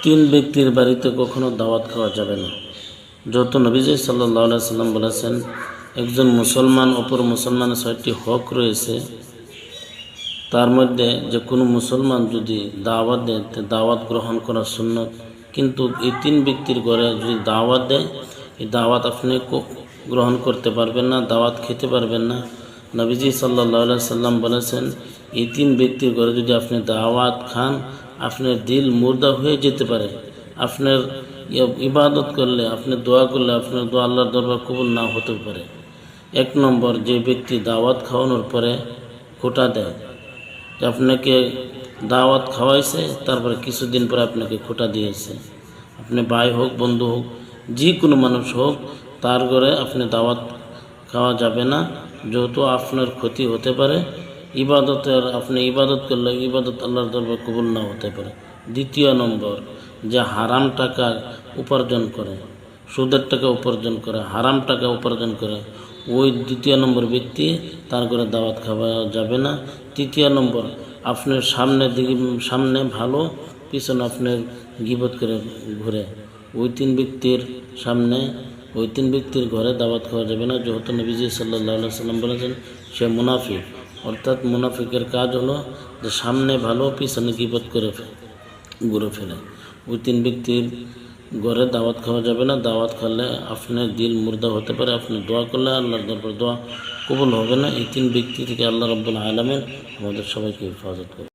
তিন ব্যক্তির বাড়িতে কখনো দাওয়াত খাওয়া যাবে না। যত নবীজি সাল্লাল্লাহু আলাইহি সাল্লাম বলেছেন, একজন মুসলমান অপর মুসলমানের 6টি হক রয়েছে। তার মধ্যে যে কোনো মুসলমান যদি দাওয়াত দেয়, দাওয়াত গ্রহণ করা সুন্নত। কিন্তু এই তিন ব্যক্তির ঘরে যদি দাওয়াত দেয়, এই দাওয়াত আপনি গ্রহণ করতে পারবেন না, দাওয়াত খেতে পারবেন না। নবীজি সাল্লাল্লাহু আলাইহি সাল্লাম বলেছেন, এই তিন ব্যক্তির ঘরে যদি আপনি দাওয়াত খান, আপনার দিল মুর্দা হয়ে যেতে পারে। আপনার ইবাদত করলে, আপনি দোয়া করলে আপনার দোয়া আল্লাহর দরবার কবুল না হতে পারে। 1 নম্বর, যে ব্যক্তি দাওয়াত খাওয়ানোর পরে খোঁটা দেয়, আপনাকে দাওয়াত খাওয়াইছে, তারপরে কিছুদিন পরে আপনাকে খোঁটা দিয়েছে। আপনি ভাই হোক, বন্ধু হোক, যে কোনো মানুষ হোক, তার ঘরে আপনি দাওয়াত খাওয়া যাবে না, যেহেতু আপনার ক্ষতি হতে পারে। আপনি ইবাদত করলে ইবাদত আল্লাহর দরবার কবুল না হতে পারে। 2 নম্বর, যে হারাম টাকা উপার্জন করে, সুদের টাকা উপার্জন করে, হারাম টাকা উপার্জন করে, ওই 2 নম্বর ব্যক্তি, তার ঘরে দাওয়াত খাওয়া যাবে না। 3 নম্বর, আপনার সামনে ভালো, পিছনে আপনার গীবত করে ঘুরে, ওই তিন ব্যক্তির ঘরে দাওয়াত খাওয়া যাবে না। যেহেতু নবীজি সাল্লাল্লাহু আলাইহি সাল্লাম বলেছেন, সে মুনাফিক। অর্থাৎ মুনাফিকের কাজ হলো যে সামনে ভালো, পিছনে গীবত করে ঘুরে ফেলে। ওই তিন ব্যক্তির ঘরে দাওয়াত খাওয়া যাবে না। দাওয়াত খাওয়ালে আপনার দিল মুর্দা হতে পারে, আপনি দোয়া করলে আল্লাহর দরবার দোয়া কবুল হবে না। এই তিন ব্যক্তি থেকে আল্লাহ রাব্বুল আলামিন আমাদের সবাইকে হেফাজত করে।